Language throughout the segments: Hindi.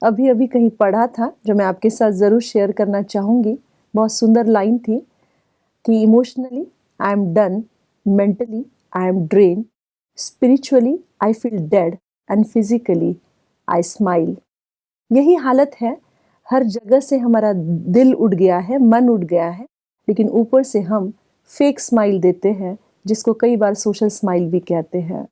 अभी अभी कहीं पढ़ा था जो मैं आपके साथ ज़रूर शेयर करना चाहूँगी। बहुत सुंदर लाइन थी कि emotionally I am done, mentally I am drain, spiritually I feel dead and physically I smile. यही हालत है, हर जगह से हमारा दिल उठ गया है, मन उठ गया है, लेकिन ऊपर से हम फेक स्माइल देते हैं, जिसको कई बार सोशल स्माइल भी कहते हैं।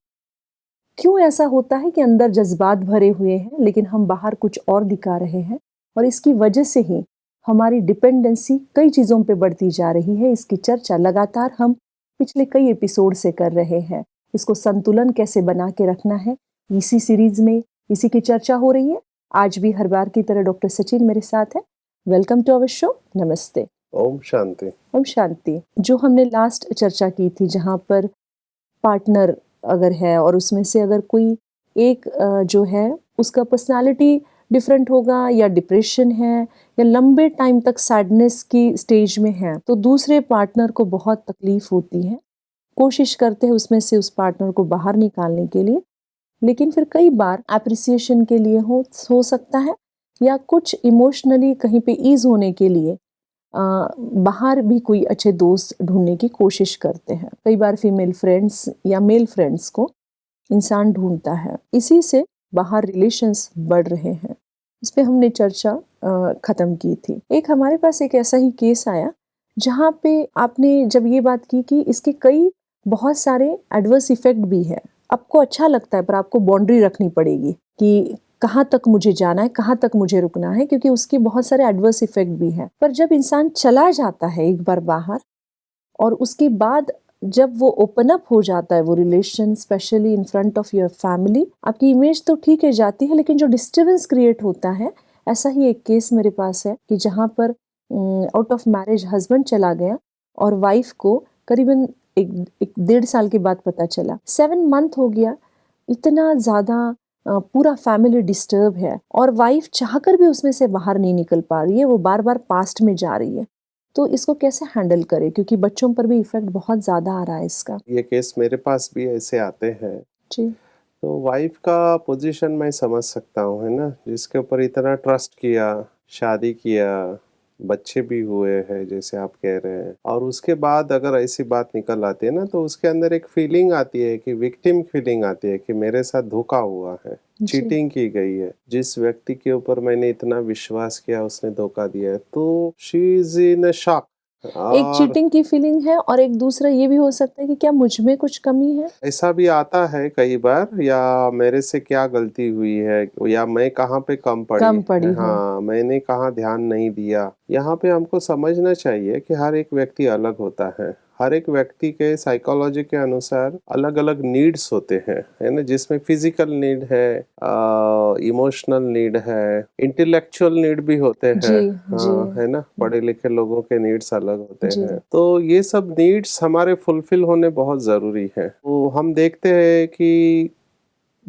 क्यों ऐसा होता है कि अंदर जज्बात भरे हुए हैं लेकिन हम बाहर कुछ और दिखा रहे हैं, और इसकी वजह से ही हमारी डिपेंडेंसी कई चीज़ों पे बढ़ती जा रही है। इसकी चर्चा लगातार हम पिछले कई एपिसोड से कर रहे हैं। इसको संतुलन कैसे बना के रखना है, इसी सीरीज में इसी की चर्चा हो रही है। आज भी हर बार की तरह डॉक्टर सचिन मेरे साथ है। Welcome to our show. नमस्ते। ओम शांति। ओम शांति। जो हमने लास्ट चर्चा की थी, जहाँ पर पार्टनर अगर है और उसमें से अगर कोई एक जो है उसका पर्सनालिटी डिफरेंट होगा, या डिप्रेशन है, या लंबे टाइम तक सैडनेस की स्टेज में है, तो दूसरे पार्टनर को बहुत तकलीफ होती है। कोशिश करते हैं उसमें से उस पार्टनर को बाहर निकालने के लिए, लेकिन फिर कई बार एप्रिसिएशन के लिए हो सकता है, या कुछ इमोशनली कहीं पे ईज होने के लिए बाहर भी कोई अच्छे दोस्त ढूंढने की कोशिश करते हैं। कई बार फीमेल फ्रेंड्स या मेल फ्रेंड्स को इंसान ढूंढता है, इसी से बाहर रिलेशंस बढ़ रहे हैं। इस पे हमने चर्चा ख़त्म की थी। एक हमारे पास एक ऐसा ही केस आया जहाँ पे आपने जब ये बात की कि इसके कई बहुत सारे एडवर्स इफेक्ट भी है। आपको अच्छा लगता है पर आपको बाउंड्री रखनी पड़ेगी कि कहाँ तक मुझे जाना है, कहाँ तक मुझे रुकना है, क्योंकि उसके बहुत सारे एडवर्स इफेक्ट भी हैं। पर जब इंसान चला जाता है एक बार बाहर, और उसके बाद जब वो ओपन अप हो जाता है वो relation, specially in front of your family, आपकी इमेज तो ठीक है जाती है, लेकिन जो डिस्टर्बेंस क्रिएट होता है, ऐसा ही एक केस मेरे पास है कि जहाँ पर आउट ऑफ मैरिज हस्बैंड चला गया और वाइफ को करीबन एक 1.5 साल के बाद पता चला। 7 मंथ हो गया। इतना ज़्यादा पूरा फैमिली डिस्टर्ब है, और वाइफ चाहकर भी उसमें से बाहर नहीं निकल पा रही है, वो बार बार पास्ट में जा रही है। तो इसको कैसे हैंडल करें, क्योंकि बच्चों पर भी इफेक्ट बहुत ज़्यादा आ रहा है इसका। ये केस मेरे पास भी ऐसे आते हैं। जी। तो वाइफ का पोजीशन मैं समझ सकता हूँ, है ना, जिसके ऊपर इतना ट्रस्ट किया, शादी किया, बच्चे भी हुए हैं जैसे आप कह रहे हैं, और उसके बाद अगर ऐसी बात निकल आती है ना, तो उसके अंदर एक फीलिंग आती है कि विक्टिम फीलिंग आती है कि मेरे साथ धोखा हुआ है, चीटिंग की गई है, जिस व्यक्ति के ऊपर मैंने इतना विश्वास किया उसने धोखा दिया है। तो शी इज इन शॉक। एक चीटिंग की फीलिंग है, और एक दूसरा ये भी हो सकता है कि क्या मुझ में कुछ कमी है। ऐसा भी आता है कई बार, या मेरे से क्या गलती हुई है, या मैं कहाँ पे कम पड़ी हूँ। हाँ, मैंने कहाँ ध्यान नहीं दिया। यहाँ पे हमको समझना चाहिए कि हर एक व्यक्ति अलग होता है। हर एक व्यक्ति के साइकोलॉजी के अनुसार अलग अलग नीड्स होते हैं, है ना, जिसमें फिजिकल नीड है, इमोशनल नीड है, इंटेलेक्चुअल नीड भी होते हैं। जी, हाँ, जी। है ना, पढ़े लिखे लोगों के नीड्स अलग होते जी। हैं। तो ये सब नीड्स हमारे फुलफिल होने बहुत जरूरी है। तो हम देखते हैं कि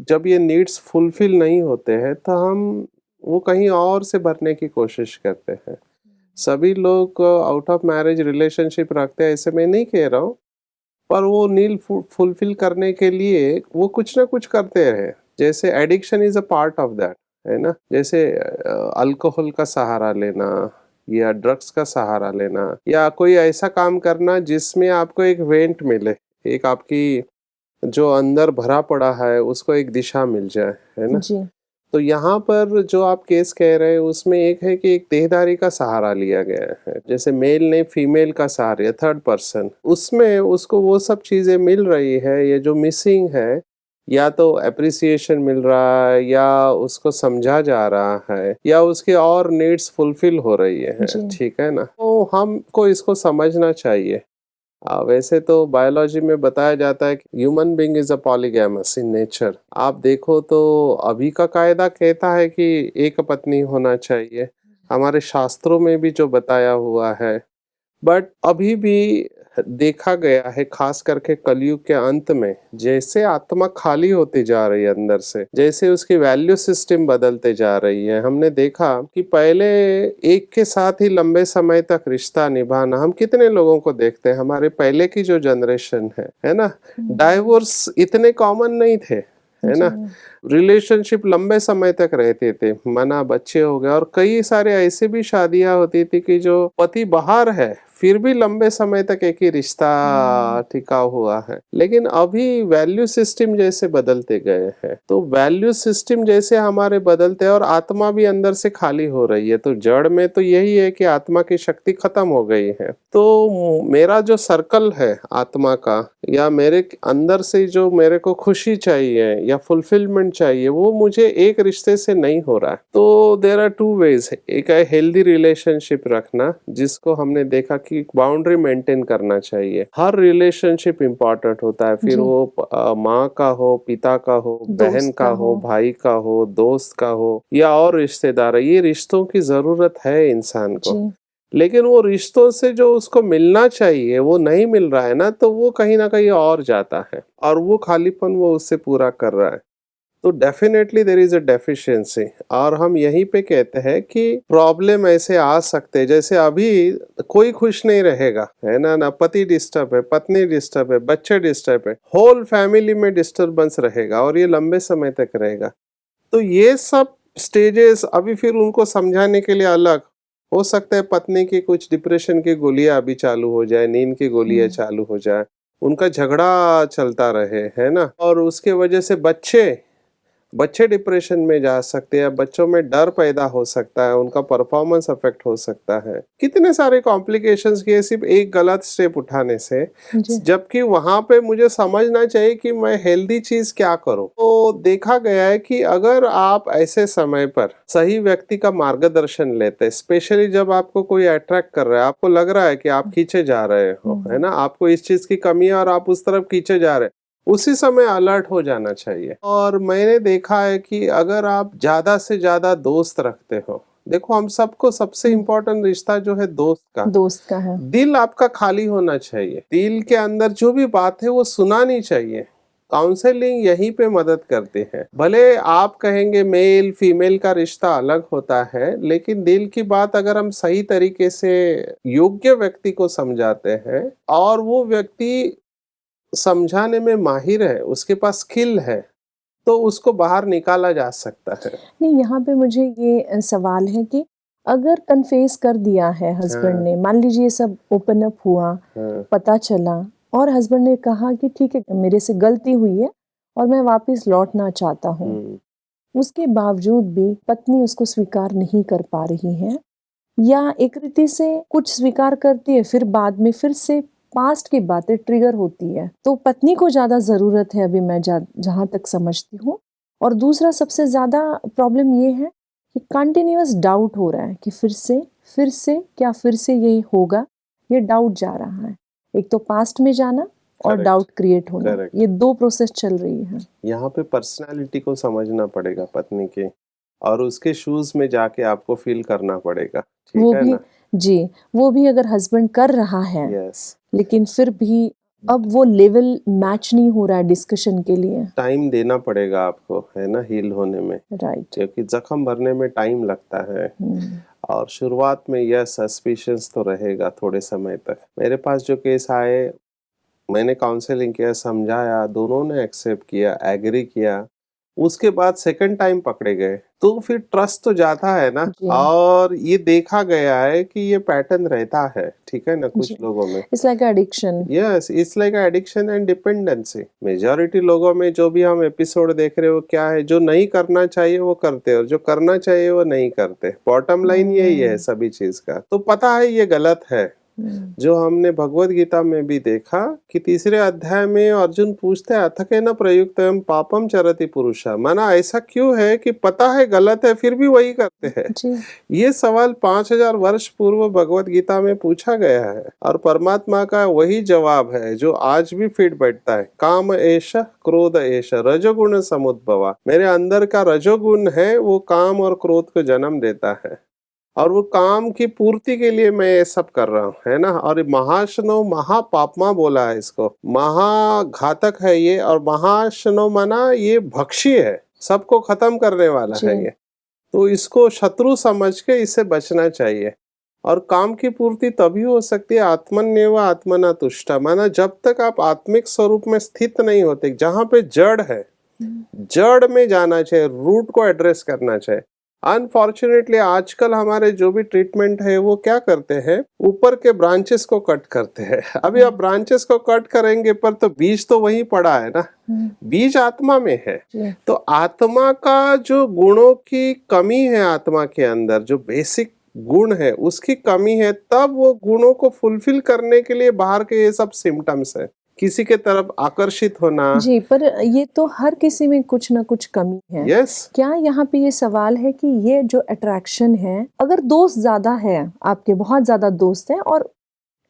जब ये नीड्स फुलफिल नहीं होते हैं तो हम वो कहीं और से भरने की कोशिश करते हैं। सभी लोग आउट ऑफ मैरिज रिलेशनशिप रखते हैं, ऐसे मैं नहीं कह रहा हूँ, पर वो नीड फुलफिल करने के लिए वो कुछ ना कुछ करते रहे। जैसे addiction is a part of that, है ना, जैसे अल्कोहल का सहारा लेना, या ड्रग्स का सहारा लेना, या कोई ऐसा काम करना जिसमें आपको एक वेंट मिले, एक आपकी जो अंदर भरा पड़ा है उसको एक दिशा मिल जाए, है ना। जी। तो यहाँ पर जो आप केस कह रहे हैं उसमें एक है कि एक देहधारी का सहारा लिया गया है, जैसे मेल ने फीमेल का सहारा, थर्ड पर्सन, उसमें उसको वो सब चीजें मिल रही है। ये जो मिसिंग है, या तो अप्रिसिएशन मिल रहा है, या उसको समझा जा रहा है, या उसके और नीड्स फुलफिल हो रही है, ठीक है ना। तो हमको इसको समझना चाहिए। वैसे तो बायोलॉजी में बताया जाता है कि human being is a polygamous in nature. आप देखो तो अभी का कायदा कहता है कि एक पत्नी होना चाहिए, हमारे शास्त्रों में भी जो बताया हुआ है। बट अभी भी देखा गया है, खास करके कलयुग के अंत में, जैसे आत्मा खाली होती जा रही है अंदर से, जैसे उसकी वैल्यू सिस्टम बदलते जा रही है। हमने देखा कि पहले एक के साथ ही लंबे समय तक रिश्ता निभाना, हम कितने लोगों को देखते हैं, हमारे पहले की जो जनरेशन है ना, डाइवोर्स इतने कॉमन नहीं थे, है ना। रिलेशनशिप लंबे समय तक रहते थे, माना बच्चे हो गए, और कई सारे ऐसे भी शादियां होती थी कि जो पति बाहर है फिर भी लंबे समय तक एक ही रिश्ता टिका हुआ है। लेकिन अभी वैल्यू सिस्टम जैसे बदलते गए हैं, तो वैल्यू सिस्टम जैसे हमारे बदलते हैं और आत्मा भी अंदर से खाली हो रही है, तो जड़ में तो यही है कि आत्मा की शक्ति खत्म हो गई है। तो मेरा जो सर्कल है आत्मा का, या मेरे अंदर से जो मेरे को खुशी चाहिए या फुलफिलमेंट चाहिए, वो मुझे एक रिश्ते से नहीं हो रहा है। तो देयर आर टू वेज। एक है हेल्दी रिलेशनशिप रखना, जिसको हमने देखा कि बाउंड्री मेंटेन करना चाहिए। हर रिलेशनशिप इम्पोर्टेंट होता है, फिर वो माँ का हो, पिता का हो, बहन का हो, भाई का हो, दोस्त का हो, या और रिश्तेदार। ये रिश्तों की जरूरत है इंसान को, लेकिन वो रिश्तों से जो उसको मिलना चाहिए वो नहीं मिल रहा है ना, तो वो कहीं ना कहीं और जाता है और वो खालीपन वो उससे पूरा कर रहा है। तो definitely there is a deficiency. और हम यहीं पे कहते हैं कि प्रॉब्लम ऐसे आ सकते हैं, जैसे अभी कोई खुश नहीं रहेगा, है ना पति डिस्टर्ब है, पत्नी डिस्टर्ब है, बच्चे डिस्टर्ब है, होल फैमिली में डिस्टर्बेंस रहेगा और ये लंबे समय तक रहेगा। तो ये सब स्टेजेस अभी फिर उनको समझाने के लिए अलग हो सकता है। पत्नी की कुछ डिप्रेशन की गोलियां अभी चालू हो जाए, नींद की गोलियां चालू हो जाए, उनका झगड़ा चलता रहे, है ना। और उसके वजह से बच्चे डिप्रेशन में जा सकते हैं, बच्चों में डर पैदा हो सकता है, उनका परफॉर्मेंस अफेक्ट हो सकता है, कितने सारे कॉम्प्लिकेशंस के सिर्फ एक गलत स्टेप उठाने से। जबकि वहां पे मुझे समझना चाहिए कि मैं हेल्दी चीज क्या करूं। तो देखा गया है कि अगर आप ऐसे समय पर सही व्यक्ति का मार्गदर्शन लेते, स्पेशली जब आपको कोई अट्रैक्ट कर रहा है, आपको लग रहा है कि आप खींचे जा रहे हो, है ना, आपको इस चीज की कमी है और आप उस तरफ खींचे जा रहे हैं, उसी समय अलर्ट हो जाना चाहिए। और मैंने देखा है कि अगर आप ज्यादा से ज्यादा दोस्त रखते हो, देखो हम सबको सबसे इम्पोर्टेंट रिश्ता जो है दोस्त का है। दिल आपका खाली होना चाहिए, दिल के अंदर जो भी बात है वो सुनानी चाहिए। काउंसलिंग यहीं पे मदद करती है। भले आप कहेंगे मेल फीमेल का रिश्ता अलग होता है, लेकिन दिल की बात अगर हम सही तरीके से योग्य व्यक्ति को समझाते हैं और वो व्यक्ति समझाने में माहिर है, उसके पास स्किल है, तो उसको बाहर निकाला जा सकता है। नहीं, यहाँ पे मुझे ये सवाल है कि अगर कन्फेस कर दिया है हस्बैंड ने, मान लीजिए सब ओपन अप हुआ, पता चला और हस्बैंड ने कहा कि ठीक है मेरे से गलती हुई है और मैं वापस लौटना चाहता हूँ, उसके बावजूद भी पत्नी उसको स्वीकार नहीं कर पा रही है, या एक रीति से कुछ स्वीकार करती है फिर बाद में फिर से पास्ट की बातें ट्रिगर होती है, तो पत्नी को ज्यादा जरूरत है अभी, मैं जहां तक समझती हूँ। और दूसरा सबसे ज्यादा प्रॉब्लम ये है कि कंटिन्यूअस डाउट हो रहा है कि फिर से क्या फिर से यही होगा, ये डाउट जा रहा है। एक तो पास्ट में जाना और डाउट क्रिएट होना, ये दो प्रोसेस चल रही है। यहाँ पे पर्सनालिटी को समझना पड़ेगा पत्नी के, और उसके शूज में जाके आपको फील करना पड़ेगा, ठीक वो है भी ना? जी, वो भी अगर हस्बैंड कर रहा है, लेकिन फिर भी अब वो लेवल मैच नहीं हो रहा है डिस्कशन के लिए। टाइम देना पड़ेगा आपको, है ना, हील होने में, राइट, क्योंकि जख्म भरने में टाइम लगता है। और शुरुआत में यह सस्पिशंस तो रहेगा थोड़े समय तक। मेरे पास जो केस आए, मैंने काउंसलिंग किया, समझाया, दोनों ने एक्सेप्ट किया, एग्री किया, उसके बाद सेकंड टाइम पकड़े गए, तो फिर ट्रस्ट तो जाता है ना। और ये देखा गया है कि ये पैटर्न रहता है, ठीक है ना, कुछ लोगों में। It's like addiction. Yes, it's like addiction and dependency. Majority लोगों में जो भी हम एपिसोड देख रहे हो, क्या है, जो नहीं करना चाहिए वो करते और जो करना चाहिए वो नहीं करते। बॉटम लाइन यही है सभी चीज का। तो पता है ये गलत है। जो हमने भगवत गीता में भी देखा कि तीसरे अध्याय में अर्जुन पूछते हैं, अथकेन प्रयुक्तम पापम चरति पुरुषा, माना ऐसा क्यों है कि पता है गलत है फिर भी वही करते हैं। ये सवाल 5000 वर्ष पूर्व भगवत गीता में पूछा गया है और परमात्मा का वही जवाब है जो आज भी फिट बैठता है। काम एष क्रोध एष रजोगुण समुद्भवा, मेरे अंदर का रजोगुण है वो काम और क्रोध को जन्म देता है, और वो काम की पूर्ति के लिए मैं ये सब कर रहा हूँ, है ना। और महाशनो महापापमा बोला है इसको, महाघातक है ये, और महाशनो माना ये भक्षी है, सबको खत्म करने वाला है ये। तो इसको शत्रु समझ के इससे बचना चाहिए। और काम की पूर्ति तभी हो सकती है आत्मन्येव आत्मना तुष्टा, माना जब तक आप आत्मिक स्वरूप में स्थित नहीं होते, जहाँ पे जड़ है जड़ में जाना चाहिए, रूट को एड्रेस करना चाहिए। अनफॉर्चुनेटली आजकल हमारे जो भी ट्रीटमेंट है वो क्या करते हैं, ऊपर के ब्रांचेस को कट करते हैं। अभी आप ब्रांचेस को कट करेंगे पर तो बीज तो वहीं पड़ा है ना, बीज आत्मा में है। तो आत्मा का जो गुणों की कमी है, आत्मा के अंदर जो बेसिक गुण है उसकी कमी है, तब वो गुणों को फुलफिल करने के लिए बाहर के ये सब सिम्टम्स है, किसी के तरफ आकर्षित होना। जी, पर ये तो हर किसी में कुछ ना कुछ कमी है। यस, क्या यहाँ पे ये सवाल है कि ये जो अट्रैक्शन है, अगर दोस्त ज्यादा है, आपके बहुत ज्यादा दोस्त हैं और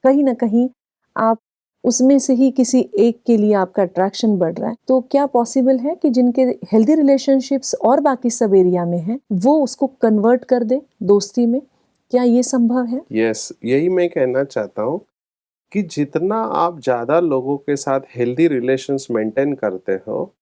कहीं ना कहीं आप उसमें से ही किसी एक के लिए आपका अट्रैक्शन बढ़ रहा है, तो क्या पॉसिबल है कि जिनके हेल्दी रिलेशनशिप्स और बाकी सब एरिया में है वो उसको कन्वर्ट कर दे दोस्ती में? क्या ये संभव है? यस, यही मैं कहना चाहता हूँ कि जितना आप ज्यादा लोगों के साथ हेल्दी रिलेशंस मेंटेन करते हो,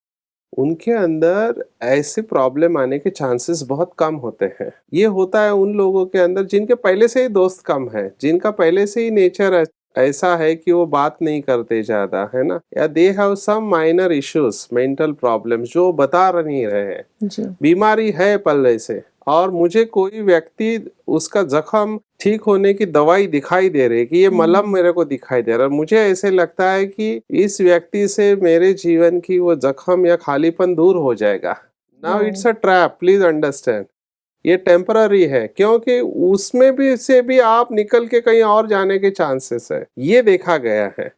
उनके अंदर ऐसे प्रॉब्लम आने के चांसेस बहुत कम होते हैं। ये होता है उन लोगों के अंदर जिनके पहले से ही दोस्त कम है, जिनका पहले से ही नेचर ऐसा है कि वो बात नहीं करते ज्यादा, है ना, या they have some minor issues, mental problems जो बता नहीं रहे हैं, बीमारी है पहले से, और मुझे कोई व्यक्ति उसका जख्म ठीक होने की दवाई दिखाई दे रही है कि ये मलहम मेरे को दिखाई दे रहा है, मुझे ऐसे लगता है कि इस व्यक्ति से मेरे जीवन की वो जख्म या खालीपन दूर हो जाएगा। Now it's a trap, please understand, ये टेम्पररी है, क्योंकि उसमें भी से भी आप निकल के कहीं और जाने के चांसेस है, ये देखा गया है।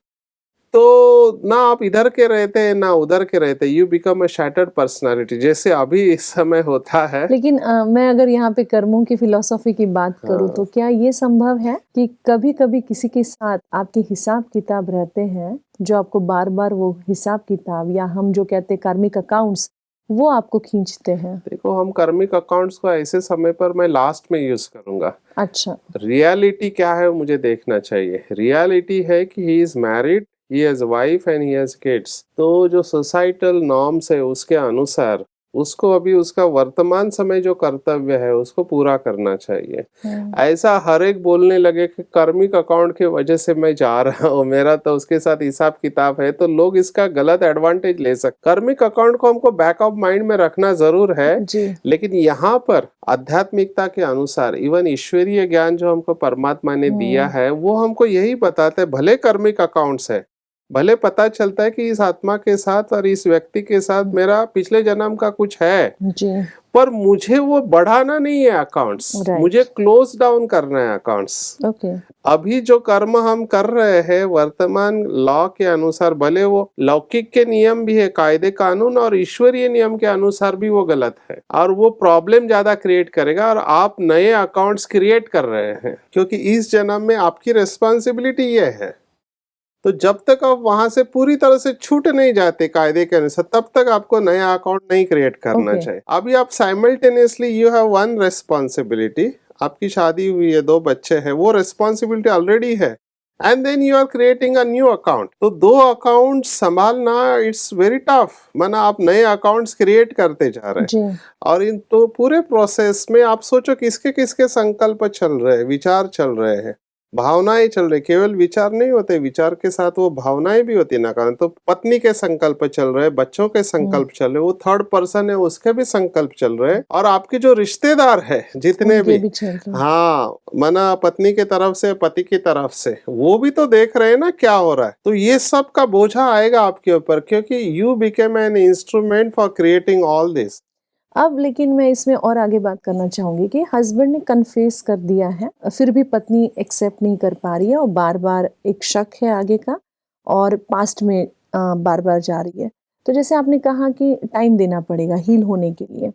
तो ना आप इधर के रहते हैं ना उधर के रहते, you become a shattered personality, जैसे अभी इस समय होता है। लेकिन मैं अगर यहाँ पे कर्मों की फिलॉसफी की बात करूँ तो क्या ये संभव है कि कभी कभी किसी के साथ आपके हिसाब किताब रहते हैं, जो आपको बार बार वो हिसाब किताब, या हम जो कहते हैं कार्मिक अकाउंट्स, वो आपको खींचते हैं? देखो, हम कार्मिक अकाउंट्स को ऐसे समय पर मैं लास्ट में यूज करूंगा। अच्छा, रियलिटी क्या है मुझे देखना चाहिए। रियलिटी है कि he is married, he has wife and he has kids। तो जो सोसाइटल नॉर्म्स है उसके अनुसार उसको अभी उसका वर्तमान समय जो कर्तव्य है उसको पूरा करना चाहिए। ऐसा हर एक बोलने लगे कि कार्मिक अकाउंट की वजह से मैं जा रहा हूँ, मेरा तो उसके साथ हिसाब किताब है, तो लोग इसका गलत एडवांटेज ले सकते। कार्मिक अकाउंट को हमको बैक ऑफ माइंड में रखना जरूर है, लेकिन यहाँ पर आध्यात्मिकता के अनुसार इवन ईश्वरीय ज्ञान जो हमको परमात्मा ने दिया है वो हमको यही बताते हैं, भले कार्मिक अकाउंट्स है, भले पता चलता है कि इस आत्मा के साथ और इस व्यक्ति के साथ मेरा पिछले जन्म का कुछ है जी, पर मुझे वो बढ़ाना नहीं है अकाउंट्स, मुझे क्लोज डाउन करना है अकाउंट्स। अभी जो कर्म हम कर रहे हैं वर्तमान लॉ के अनुसार, भले वो लौकिक के नियम भी है, कायदे कानून और ईश्वरीय नियम के अनुसार भी वो गलत है, और वो प्रॉब्लम ज्यादा क्रिएट करेगा, और आप नए अकाउंट्स क्रिएट कर रहे हैं, क्योंकि इस जन्म में आपकी रिस्पॉन्सिबिलिटी ये है। तो जब तक आप वहां से पूरी तरह से छूट नहीं जाते कायदे के अनुसार, तब तक आपको नया अकाउंट नहीं क्रिएट करना चाहिए। अभी आप simultaneously you have one responsibility, आपकी शादी हुई है, 2 बच्चे हैं, वो रिस्पॉन्सिबिलिटी ऑलरेडी है, and then you are creating a new account. तो 2 अकाउंट संभालना इट्स वेरी टफ, माना आप नए अकाउंट्स क्रिएट करते जा रहे हैं, और इन तो पूरे प्रोसेस में आप सोचो किसके किसके संकल्प चल रहे हैं, विचार चल रहे हैं, भावनाएं चल रही, केवल विचार नहीं होते, विचार के साथ वो भावनाएं भी होती ना। कारण तो पत्नी के संकल्प चल रहे, बच्चों के संकल्प चल रहे, वो थर्ड पर्सन है उसके भी संकल्प चल रहे, और आपके जो रिश्तेदार है जितने भी हाँ, माना पत्नी के तरफ से पति की तरफ से, वो भी तो देख रहे हैं ना क्या हो रहा है। तो ये सब का बोझा आएगा आपके ऊपर, क्योंकि you became an instrument for creating all this. अब लेकिन मैं इसमें और आगे बात करना चाहूँगी कि हस्बैंड ने कन्फेस कर दिया है, फिर भी पत्नी एक्सेप्ट नहीं कर पा रही है, और बार बार एक शक है आगे का, और पास्ट में बार बार जा रही है। तो जैसे आपने कहा कि टाइम देना पड़ेगा हील होने के लिए,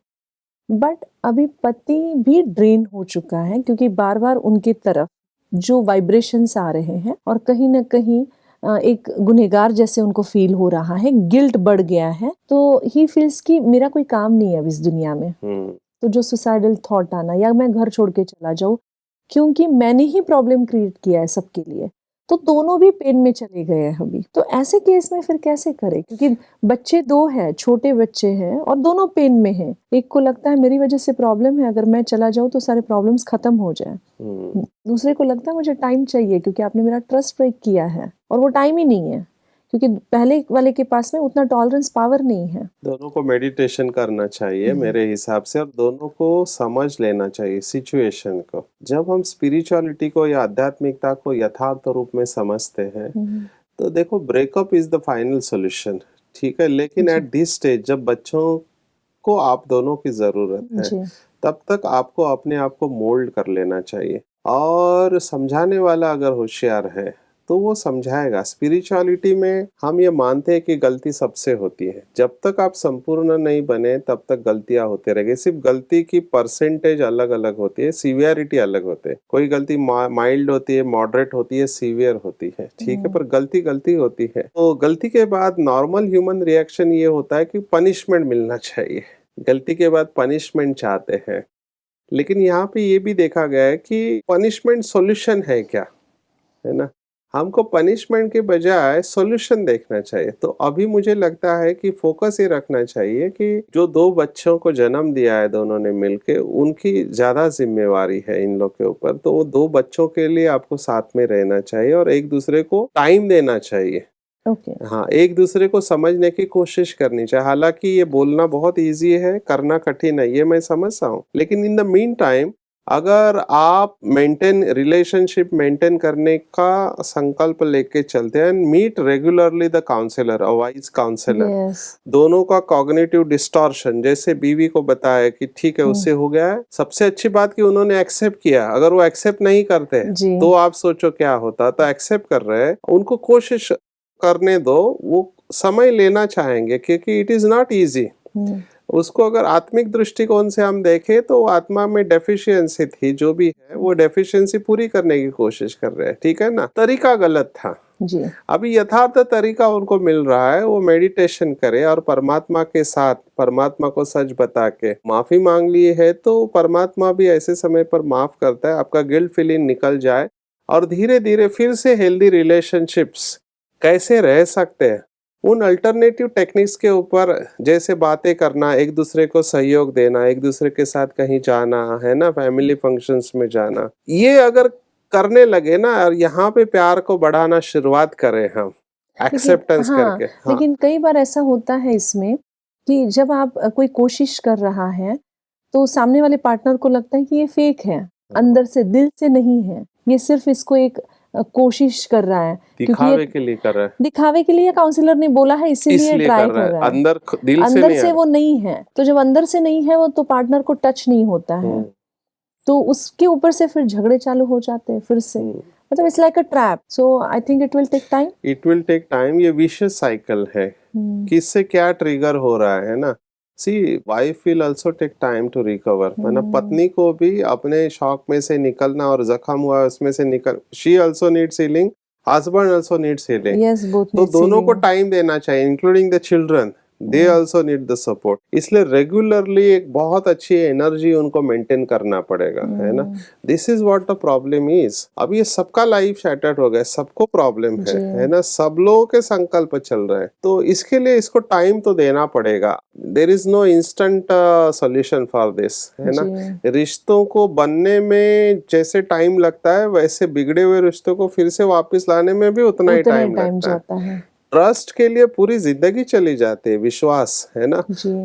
बट अभी पति भी ड्रेन हो चुका है, क्योंकि बार बार उनकी तरफ जो वाइब्रेशंस आ रहे हैं, और कहीं ना कहीं एक गुनहगार जैसे उनको फील हो रहा है, गिल्ट बढ़ गया है, तो ही फील्स कि मेरा कोई काम नहीं है अब इस दुनिया में। तो जो सुसाइडल थॉट आना, या मैं घर छोड़ के चला जाऊं क्योंकि मैंने ही प्रॉब्लम क्रिएट किया है सबके लिए, तो दोनों भी पेन में चले गए हैं अभी। तो ऐसे केस में फिर कैसे करें, क्योंकि बच्चे 2 हैं, छोटे बच्चे हैं, और दोनों पेन में हैं। एक को लगता है मेरी वजह से प्रॉब्लम है, अगर मैं चला जाऊं तो सारे प्रॉब्लम्स खत्म हो जाए, दूसरे को लगता है मुझे टाइम चाहिए क्योंकि आपने मेरा ट्रस्ट ब्रेक किया है, और वो टाइम ही नहीं है, क्योंकि पहले वाले के पास में उतना टॉलरेंस पावर नहीं है। दोनों को मेडिटेशन करना चाहिए मेरे हिसाब से, और दोनों को समझ लेना चाहिए सिचुएशन को। जब हम स्पिरिचुअलिटी को या आध्यात्मिकता को यथार्थ रूप में समझते हैं तो देखो, breakup is the final solution, ठीक है, लेकिन जी। एट दिस स्टेज जब बच्चों को आप दोनों की जरूरत है, जी। तब तक आपको अपने आप को मोल्ड कर लेना चाहिए। और समझाने वाला अगर होशियार है तो वो समझाएगा। स्पिरिचुअलिटी में हम ये मानते हैं कि गलती सबसे होती है। जब तक आप संपूर्ण नहीं बने तब तक गलतियां होते रहेंगी। सिर्फ गलती की परसेंटेज अलग अलग होती है, सीवियरिटी अलग होती है। कोई गलती माइल्ड होती है, मॉडरेट होती है, सीवियर होती है, ठीक है, पर गलती गलती होती है। तो गलती के बाद नॉर्मल ह्यूमन रिएक्शन ये होता है कि पनिशमेंट मिलना चाहिए। गलती के बाद पनिशमेंट चाहते हैं, लेकिन यहाँ पे ये भी देखा गया है कि पनिशमेंट सॉल्यूशन है क्या, है ना। हमको पनिशमेंट के बजाय सॉल्यूशन देखना चाहिए। तो अभी मुझे लगता है कि फोकस ये रखना चाहिए कि जो दो बच्चों को जन्म दिया है दोनों ने मिलके, उनकी ज्यादा जिम्मेवारी है इन लोग के ऊपर। तो वो दो बच्चों के लिए आपको साथ में रहना चाहिए और एक दूसरे को टाइम देना चाहिए। ओके। हाँ, एक दूसरे को समझने की कोशिश करनी चाहिए। हालांकि ये बोलना बहुत इजी है, करना कठिन है, ये मैं समझता हूँ। लेकिन इन द मीन टाइम अगर आप रिलेशनशिप मेंटेन करने का संकल्प लेके चलते हैं, meet regularly the counsellor, a wise counsellor. Yes. दोनों का कॉग्निटिव डिस्टॉर्शन, जैसे बीवी को बताया कि ठीक है उससे हो गया है, सबसे अच्छी बात कि उन्होंने एक्सेप्ट किया। अगर वो एक्सेप्ट नहीं करते जी। तो आप सोचो क्या होता। तो एक्सेप्ट कर रहे हैं, उनको कोशिश करने दो, वो समय लेना चाहेंगे क्योंकि इट इज नॉट इजी। उसको अगर आत्मिक दृष्टिकोण से हम देखें तो आत्मा में डेफिशिएंसी थी, जो भी है वो डेफिशिएंसी पूरी करने की कोशिश कर रहे हैं, ठीक है ना। तरीका गलत था। जी। अभी यथार्थ तरीका उनको मिल रहा है, वो मेडिटेशन करे और परमात्मा के साथ, परमात्मा को सच बता के माफी मांग ली है तो परमात्मा भी ऐसे समय पर माफ करता है। आपका गिल्ट फीलिंग निकल जाए और धीरे धीरे फिर से हेल्दी रिलेशनशिप्स कैसे रह सकते हैं, उन अल्टरनेटिव टेक्निक्स के ऊपर, जैसे बातें करना, एक दूसरे को सहयोग देना, एक दूसरे के साथ कहीं जाना, है ना, फैमिली फंक्शंस में जाना, ये अगर करने लगे ना और यहाँ पे प्यार को बढ़ाना शुरुआत करें हम, एक्सेप्टेंस करके। हाँ, लेकिन कई बार ऐसा होता है इसमें कि जब आप कोई कोशिश कर रहा है तो सामने वाले पार्टनर को लगता है कि ये फेक है, अंदर से, दिल से नहीं है, ये सिर्फ इसको एक कोशिश कर रहा है, दिखावे के लिए कर रहा है, दिखावे के लिए काउंसलर ने बोला है इसीलिए ट्राई कर रहा है। अंदर दिल से अंदर नहीं से वो नहीं है। तो जब अंदर से नहीं है वो, तो पार्टनर को टच नहीं होता है, तो उसके ऊपर से फिर झगड़े चालू हो जाते हैं फिर से। मतलब it's like a trap. So I think it will take time. It will take time. ये विशियस साइकिल है, किससे क्या ट्रिगर हो रहा है ना। See, wife will also take time to recover, है ना। पत्नी को भी अपने शौक में से निकलना और जख्म हुआ उसमें से निकल, she also needs healing, husband also needs healing. Yes, both तो दोनों को टाइम देना चाहिए, including the children, they also need the support. इसलिए रेगुलरली एक बहुत अच्छी एनर्जी उनको मेंटेन करना पड़ेगा, है ना। This is what the problem is. अब ये सबका लाइफ शैटर्ड हो गया, सबको प्रॉब्लम है ना, सब लोगों के संकल्प चल रहे हैं। तो इसके लिए इसको टाइम तो देना पड़ेगा। There is no instant solution for this, है ना। रिश्तों को बनने में जैसे टाइम लगता है, वैसे बिगड़े हुए रिश्तों को फिर से वापस लाने में भी उतना ही टाइम लगता है। ट्रस्ट के लिए पूरी जिंदगी चली जाती है, विश्वास, है ना।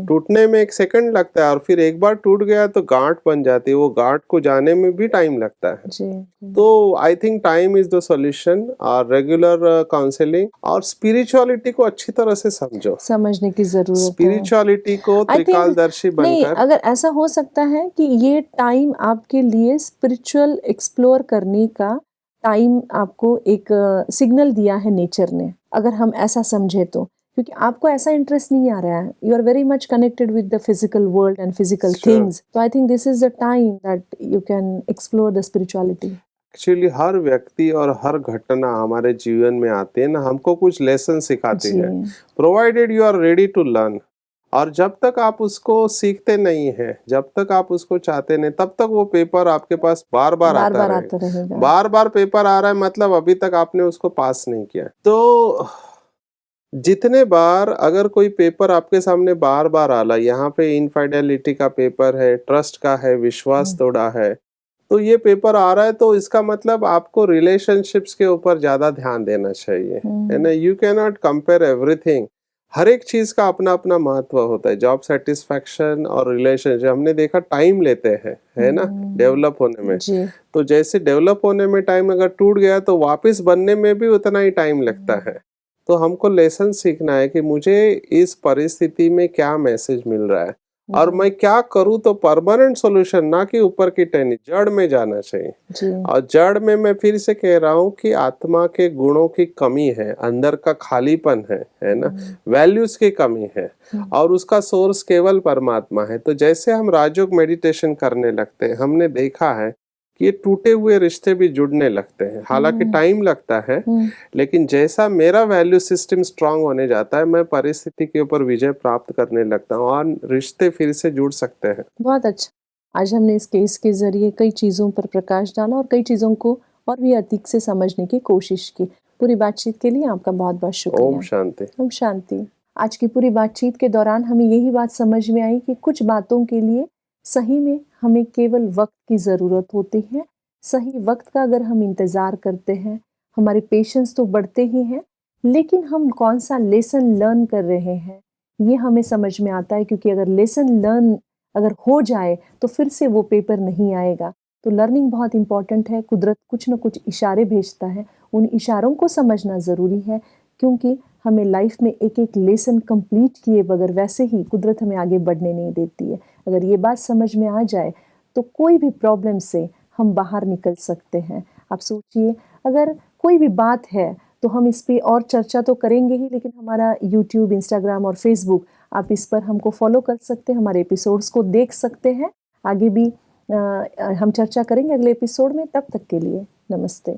टूटने में एक सेकंड लगता है और फिर एक बार टूट गया तो गांठ बन जाती है, वो गांठ को जाने में भी टाइम लगता है। तो I think time is the solution, और रेगुलर काउंसलिंग और स्पिरिचुअलिटी को अच्छी तरह से समझने की जरूरत है। स्पिरिचुअलिटी को त्रिकालदर्शी बनकर, अगर ऐसा हो सकता है कि ये टाइम आपके लिए स्पिरिचुअल एक्सप्लोर करने का टाइम आपको एक सिग्नल दिया है नेचर ने, अगर हम ऐसा समझे तो, क्योंकि आपको ऐसा इंटरेस्ट नहीं आ रहा है, you are very much connected with the physical world and physical things. तो I think this is the time that you can explore the spirituality. Actually हर व्यक्ति और हर घटना हमारे जीवन में आती है ना, हमको कुछ लेसन सिखाती है, provided you are ready to learn. और जब तक आप उसको सीखते नहीं है, जब तक आप उसको चाहते नहीं, तब तक वो पेपर आपके पास बार बार आता रहेगा। बार बार पेपर आ रहा है मतलब अभी तक आपने उसको पास नहीं किया। तो जितने बार अगर कोई पेपर आपके सामने बार बार आला, यहाँ पे इनफाइडेलिटी का पेपर है, ट्रस्ट का है, विश्वास तोड़ा है, तो ये पेपर आ रहा है तो इसका मतलब आपको रिलेशनशिप्स के ऊपर ज़्यादा ध्यान देना चाहिए, है ना। You can not compare everything. हर एक चीज़ का अपना अपना महत्व होता है। जॉब सेटिस्फैक्शन और रिलेशनशिप हमने देखा टाइम लेते हैं, है ना, डेवलप होने में। जी तो जैसे डेवलप होने में टाइम अगर टूट गया तो वापस बनने में भी उतना ही टाइम लगता है। तो हमको लेसन सीखना है कि मुझे इस परिस्थिति में क्या मैसेज मिल रहा है और मैं क्या करूं तो परमानेंट सॉल्यूशन, ना कि ऊपर की टहनी, जड़ में जाना चाहिए। जी और जड़ में मैं फिर से कह रहा हूँ कि आत्मा के गुणों की कमी है, अंदर का खालीपन है ना, वैल्यूज की कमी है और उसका सोर्स केवल परमात्मा है। तो जैसे हम राजयोग मेडिटेशन करने लगते हैं, हमने देखा है कि ये टूटे हुए रिश्ते भी जुड़ने लगते हैं। हालांकि टाइम लगता है, लेकिन जैसा मेरा वैल्यू सिस्टम स्ट्रांग होने जाता है, मैं परिस्थिति के ऊपर विजय प्राप्त करने लगता हूँ और रिश्ते फिर से जुड़ सकते हैं। बहुत अच्छा। आज हमने इस केस के ज़रिए कई चीज़ों पर प्रकाश डाला और कई चीज़ों को और भी अधिक से समझने की कोशिश की। पूरी बातचीत के लिए आपका बहुत-बहुत शुक्रिया। ओम शांति। ओम शांति। आज की पूरी बातचीत के दौरान हमें यही बात समझ में आई कि कुछ बातों के लिए सही में हमें केवल वक़्त की ज़रूरत होती है। सही वक़्त का अगर हम इंतज़ार करते हैं, हमारे पेशेंस तो बढ़ते ही हैं, लेकिन हम कौन-सा लेसन लर्न कर रहे हैं, ये हमें समझ में आता है, क्योंकि अगर लेसन लर्न अगर हो जाए तो फिर से वो पेपर नहीं आएगा। तो लर्निंग बहुत इम्पोर्टेंट है। कुदरत कुछ न कुछ इशारे भेजता है, उन इशारों को समझना ज़रूरी है, क्योंकि हमें लाइफ में एक-एक लेसन कंप्लीट किए बगैर वैसे ही कुदरत हमें आगे बढ़ने नहीं देती है। अगर ये बात समझ में आ जाए तो कोई भी प्रॉब्लम से हम बाहर निकल सकते हैं। आप सोचिए, अगर कोई भी बात है तो हम इस पे और चर्चा तो करेंगे ही, लेकिन हमारा यूट्यूब, इंस्टाग्राम और फेसबुक, आप इस पर हमको फॉलो कर सकते हैं, हमारे एपिसोड्स को देख सकते हैं। आगे भी हम चर्चा करेंगे अगले एपिसोड में। तब तक के लिए नमस्ते।